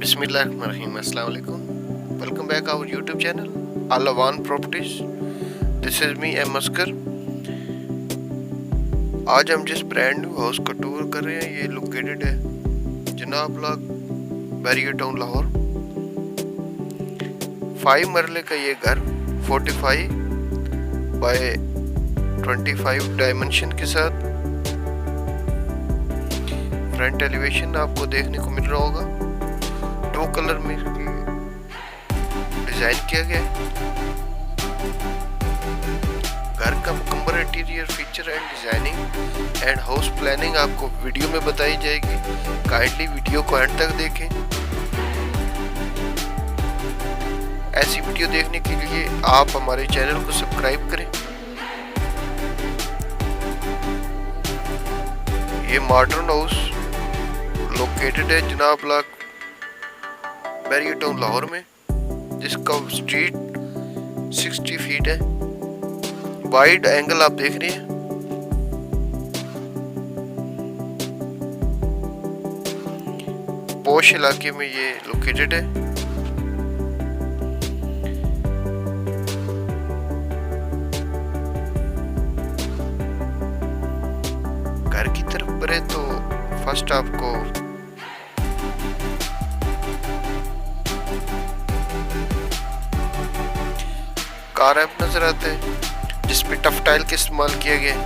Bismillahirrahmanirrahim. Assalamu alaikum. Welcome back our YouTube channel Alawan Properties. This is me M Oscar. आज हम जिस brand new house का tour कर रहे हैं ये लोकेटेड है जनाब ब्लॉक बैरियर टाउन लाहौर। 5 मरले का ये घर 45 बाय 25 डायमेंशन के साथ फ्रंट एलिवेशन आपको देखने को मिल रहा होगा। 2 कलर में डिजाइन किया गया है। घर का मुकम्मल interior feature and designing and house planning आपको वीडियो में बताई जाएगी। काइंडली वीडियो को एंड तक देखें। ऐसी वीडियो देखने के लिए आप हमारे चैनल को सब्सक्राइब करें। ये मॉडर्न हाउस लोकेटेड है जनाब ब्लॉक बैरियर टाउन लाहौर में, जिसका स्ट्रीट 60 फीट है। वाइड एंगल आप देख रहे हैं। पॉश इलाके में ये लोकेटेड है। घर की तरफ बढ़े तो फर्स्ट आपको कार रैंप नजर आते हैं जिसपे टफ टाइल के इस्तेमाल किया गया है।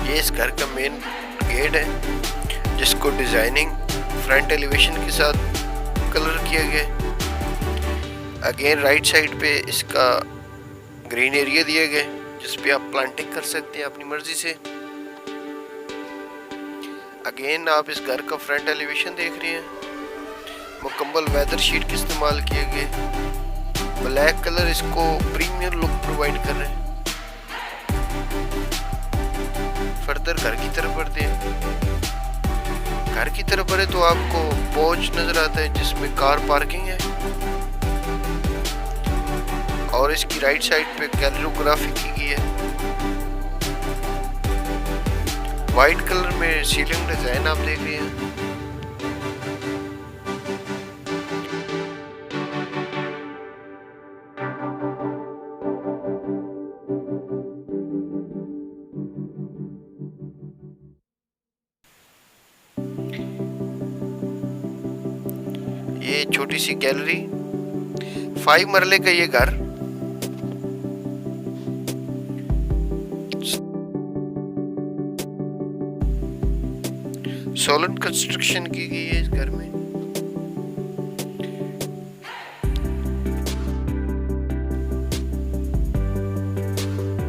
ये इस घर का मेन गेट है जिसको डिजाइनिंग फ्रंट एलिवेशन के साथ कलर किया गया है। अगेन राइट साइड पे इसका ग्रीन एरिया दिया गया है जिसपे आप प्लांटिंग कर सकते हैं अपनी मर्जी से। अगेन आप इस घर का फ्रंट एलिवेशन देख रहे हैं। मुकम्मल वेदर शीट के इस्तेमाल किए गए। ब्लैक कलर इसको प्रीमियर लुक प्रोवाइड कर रहे हैं। फर्दर घर की तरफ बढ़ते हैं। घर की तरफ बढ़े तो आपको पोर्च नजर आता है जिसमें कार पार्किंग है और इसकी राइट साइड पे कैलिग्राफी की गई है। वाइट कलर में सीलिंग डिजाइन आप देख रहे हैं। ये छोटी सी गैलरी। 5 मरले का ये घर सोलन कंस्ट्रक्शन की गई है। इस घर में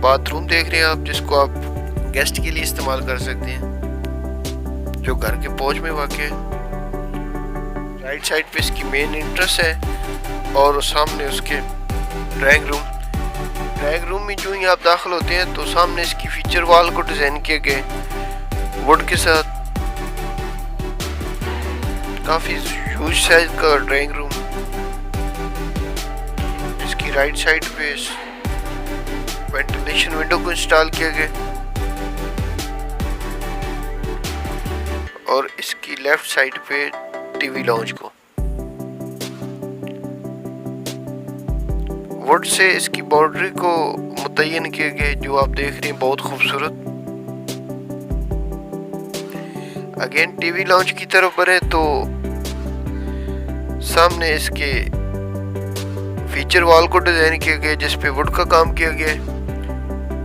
बाथरूम देख रहे हैं आप जिसको आप गेस्ट के लिए इस्तेमाल कर सकते हैं, जो घर के पोर्च में वाक़ है। राइट साइड पे इसकी मेन एंट्रेंस है और सामने उसके ड्राइंग रूम में जो ही आप दाखिल होते हैं तो सामने इसकी फीचर वॉल को डिजाइन किए गए वुड के साथ। काफी ह्यूज साइज का ड्राइंग रूम। इसकी राइट साइड पे वेंटिलेशन विंडो को इंस्टॉल किया गया और इसकी लेफ्ट साइड पे टीवी लाउंज को वुड से इसकी बाउंड्री को मुतय्यन किए गए जो आप देख रहे हैं, बहुत खूबसूरत। अगेन टीवी लाउंज की तरफ बढ़े तो सामने इसके फीचर वॉल को डिजाइन किया गया जिसपे वुड का काम किया गया है।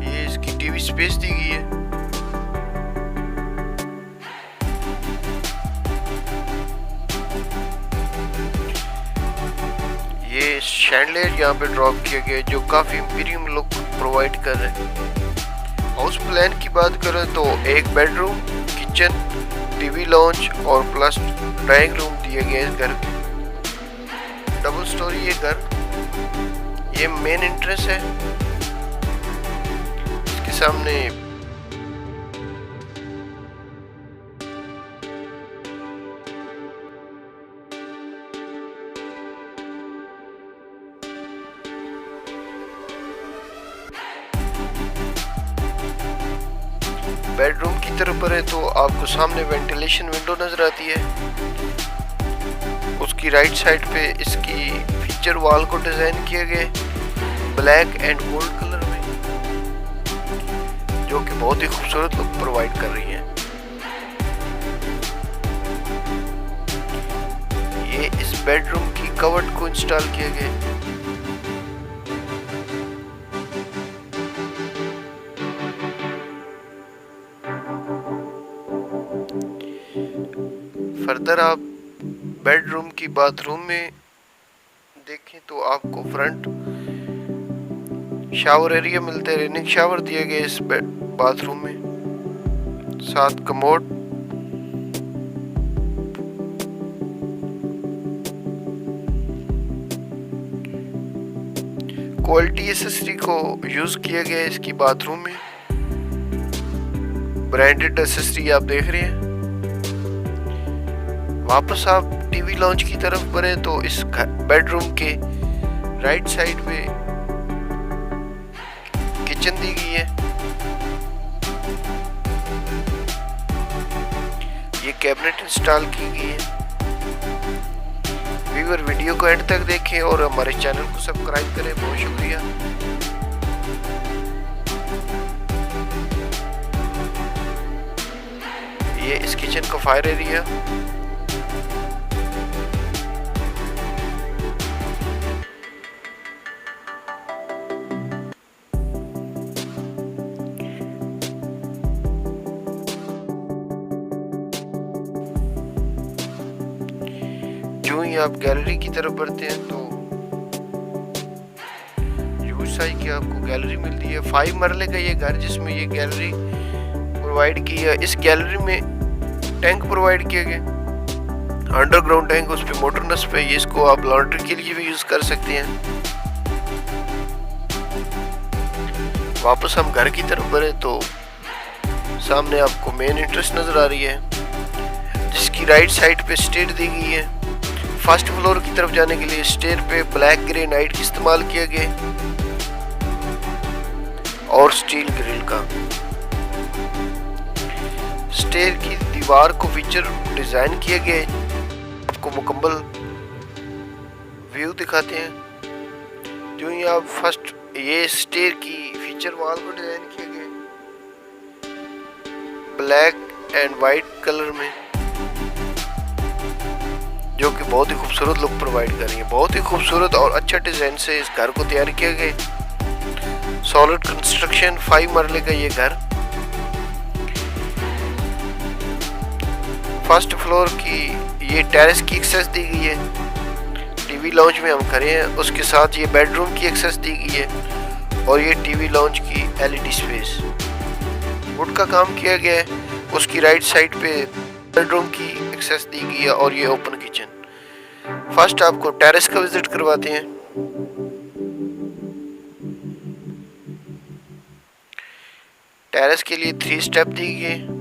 ये इसकी टीवी स्पेस दी गई है। ये शैंडलियर यहाँ पे ड्रॉप किया गया जो काफी प्रीमियम लुक प्रोवाइड कर रहे हैं। हाउस प्लान की बात करें तो एक बेडरूम, किचन, टीवी लाउंज और प्लस ड्राइंग रूम दिए गए इस घर के। डबल स्टोरी ये घर। ये मेन एंट्रेंस है। इसके सामने बेडरूम की तरफ बढ़े तो आपको सामने वेंटिलेशन विंडो नजर आती है। उसकी राइट साइड पे इसकी फीचर वॉल को डिजाइन किए गए ब्लैक एंड गोल्ड कलर में, जो कि बहुत ही खूबसूरत लुक प्रोवाइड कर रही है। ये इस बेडरूम की कवर्ड को इंस्टॉल किए गए। फर्दर आप बेडरूम की बाथरूम में देखें तो आपको फ्रंट शावर एरिया मिलते हैं। रेनिंग शावर दिए गए इस बाथरूम में, साथ कमोड, क्वालिटी एसेसरी को यूज किया गया है इसकी बाथरूम में। ब्रांडेड एसेसरी आप देख रहे हैं। वापस आप टीवी लॉन्च की तरफ बढ़े तो इस बेडरूम के राइट साइड पे किचन दी गई है। ये कैबिनेट इंस्टॉल की गई है। व्यूअर वीडियो को एंड तक देखें और हमारे चैनल को सब्सक्राइब करें। बहुत शुक्रिया। ये इस किचन का फायर एरिया। जो ही आप गैलरी की तरफ बढ़ते हैं तो ह्यूज साइज की आपको गैलरी मिलती है। 5 मरले का ये घर जिसमें ये गैलरी प्रोवाइड की है। इस गैलरी में टैंक प्रोवाइड किए गए, अंडरग्राउंड टैंक, उस पे मोटर नस्ब है। ये इसको आप लॉन्ड्री के लिए भी यूज कर सकते हैं। वापस हम घर की तरफ बढ़े तो सामने आपको मेन एंट्रेंस नजर आ रही है, जिसकी राइट साइड पे स्टेयर दी गई है। फर्स्ट फ्लोर की तरफ जाने के लिए स्टेयर पे ब्लैक ग्रे नाइट का इस्तेमाल किया गया और स्टील ग्रिल का। स्टेयर की दीवार को फीचर डिजाइन किए गए। आपको मुकम्मल व्यू दिखाते हैं। जो ही आप फर्स्ट ये स्टेयर की फीचर वॉल को डिजाइन किए गए ब्लैक एंड वाइट कलर में, जो कि बहुत ही खूबसूरत लुक प्रोवाइड कर रही है। बहुत ही खूबसूरत और अच्छा डिजाइन से इस घर को तैयार किया गया। सॉलिड कंस्ट्रक्शन, 5 मरले का ये घर। फर्स्ट फ्लोर की ये टेरेस की एक्सेस दी गई है। टीवी लॉन्च में हम खड़े हैं, उसके साथ ये बेडरूम की एक्सेस दी गई है और ये टीवी लॉन्च की एलईडी स्पेस। वुड का काम किया गया है। उसकी राइट साइड पे बेडरूम की एक्सेस दी गई है और ये ओपन किचन। फर्स्ट आपको टेरेस का विजिट करवाते हैं। टेरेस के लिए 3 स्टेप दी गई।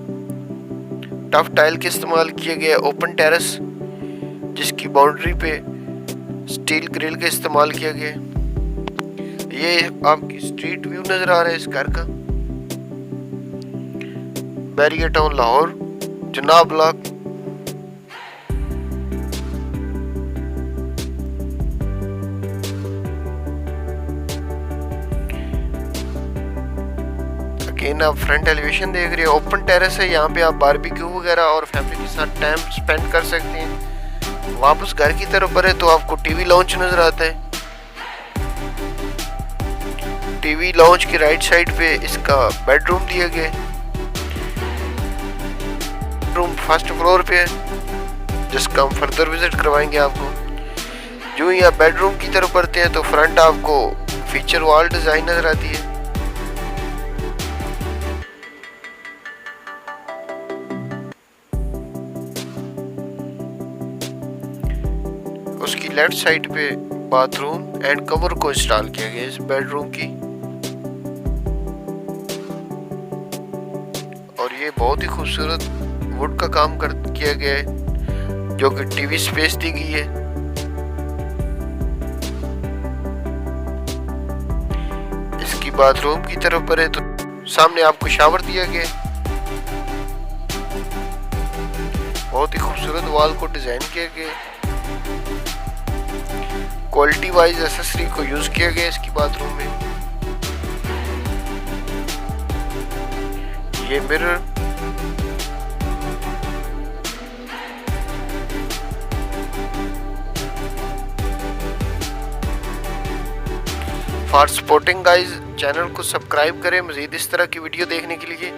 टफ टाइल के इस्तेमाल किए गए ओपन टेरेस, जिसकी बाउंड्री पे स्टील ग्रिल का इस्तेमाल किया गया। ये आपकी स्ट्रीट व्यू नजर आ रहा है इस घर का। बैरियर टाउन लाहौर, जनाब ब्लॉक। अगेन आप फ्रंट एलिवेशन देख रहे हैं। ओपन टेरेस है, यहाँ पे आप बारबेक्यू वगैरह और फैमिली के साथ टाइम स्पेंड कर सकते हैं। वापस घर की तरफ बढ़े तो आपको टीवी लॉन्च नजर आता है। टीवी लॉन्च की राइट साइड पे इसका बेडरूम दिया गया है। रूम फर्स्ट फ्लोर पे है, जिसका हम फर्दर विजिट करवाएंगे आपको। जो ही आप बेडरूम की तरफ बढ़ते हैं तो फ्रंट आपको फीचर वॉल डिजाइन नजर आती है। उसकी लेफ्ट साइड पे बाथरूम एंड कवर को इंस्टॉल किया गया इस बेडरूम की। और ये बहुत ही खूबसूरत वुड का काम किया गया है, जो कि टीवी स्पेस दी गई है। इसकी बाथरूम की तरफ बढ़े तो सामने आपको शावर दिया गया है। बहुत ही खूबसूरत वॉल को डिजाइन किया गया। क्वालिटी वाइज एसेसरी को यूज किया गया इसकी बाथरूम में। ये mirror, for supporting guys channel को सब्सक्राइब करें मजीद इस तरह की वीडियो देखने के लिए।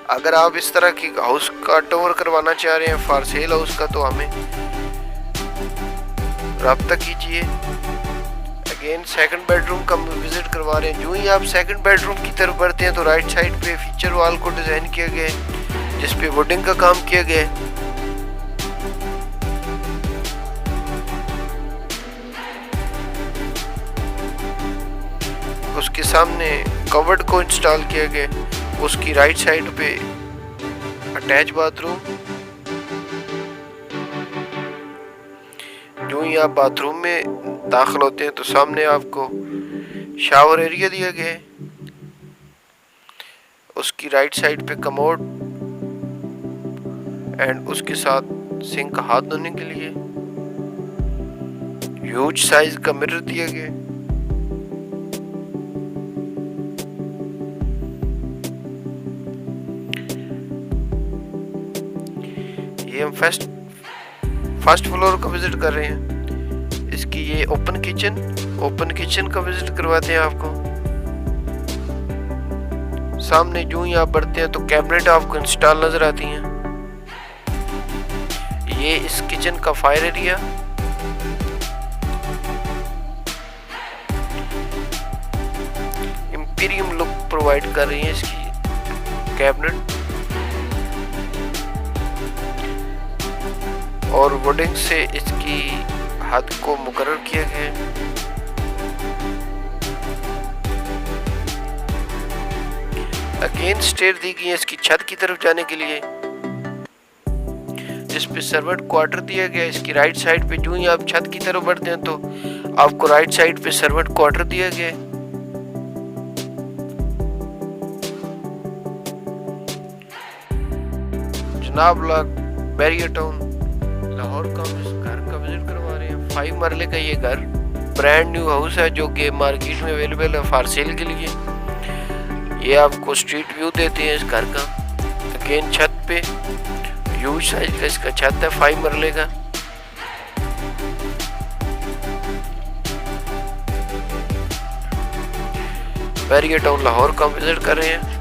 अगर आप इस तरह की हाउस का टूर करवाना चाह रहे हैं फॉर सेल हाउस का, तो हमें राब्ता कीजिए। अगेन सेकंड बेडरूम का विजिट करवा रहे हैं। जो ही आप सेकंड बेडरूम की तरफ बढ़ते हैं तो right side pay feature wall को डिजाइन किया गया है जिसपे वुडिंग का काम किया गया है। उसके सामने कवर्ड को इंस्टॉल किया गया। उसकी राइट साइड पे अटैच बाथरूम। जो ही आप बाथरूम में दाखिल होते हैं तो सामने आपको शावर एरिया दिया गया है। उसकी राइट साइड पे कमोड एंड उसके साथ सिंक हाथ धोने के लिए। ह्यूज साइज का मिरर दिया गया है। ये हम फर्स्ट फ्लोर का विजिट कर रहे हैं। इसकी ये ओपन किचन का विजिट करवाते हैं आपको। सामने जो ही आप बढ़ते हैं तो कैबिनेट आपको इंस्टॉल नजर आती हैं। ये इस किचन का fire area. Imperium look provide कर रही है इसकी कैबिनेट और वुडिंग से इसकी हद को मुकर्रर किया गया है। अगेन स्टेयर दी गई है इसकी छत की तरफ जाने के लिए जिसपे सर्वेंट क्वार्टर दिया गया है। इसकी राइट साइड पे जो ही आप छत की तरफ बढ़ते हैं तो आपको राइट साइड पे सर्वेंट क्वार्टर दिया गया है। जनाब बैरियर टाउन लाहौर का हम इस घर का विजिट करवा रहे हैं। 5 मरले का ये घर ब्रांड न्यू हाउस है जो कि मार्केट में अवेलेबल है फॉर सेल के लिए। ये आपको स्ट्रीट व्यू देते हैं इस घर का। अगेन छत पे ह्यूज साइज का इसका छत है 5 मरले का। बैरियर टाउन लाहौर का हम विजिट कर रहे हैं।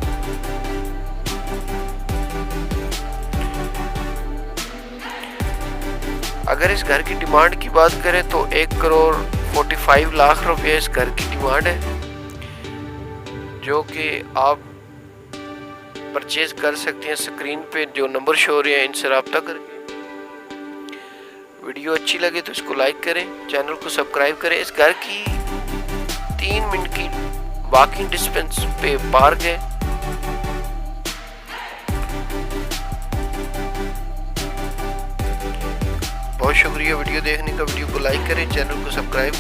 अगर इस घर की डिमांड की बात करें तो 1,45,00,000 रुपये इस घर की डिमांड है जो कि आप परचेज कर सकते हैं। स्क्रीन पे जो नंबर शो हो रहे हैं इनसे रब्ता करके। वीडियो अच्छी लगे तो इसको लाइक करें, चैनल को सब्सक्राइब करें। इस घर की 3 मिनट की वॉकिंग डिस्टेंस पे पार्क है। बहुत शुक्रिया वीडियो देखने का। वीडियो को लाइक करें, चैनल को सब्सक्राइब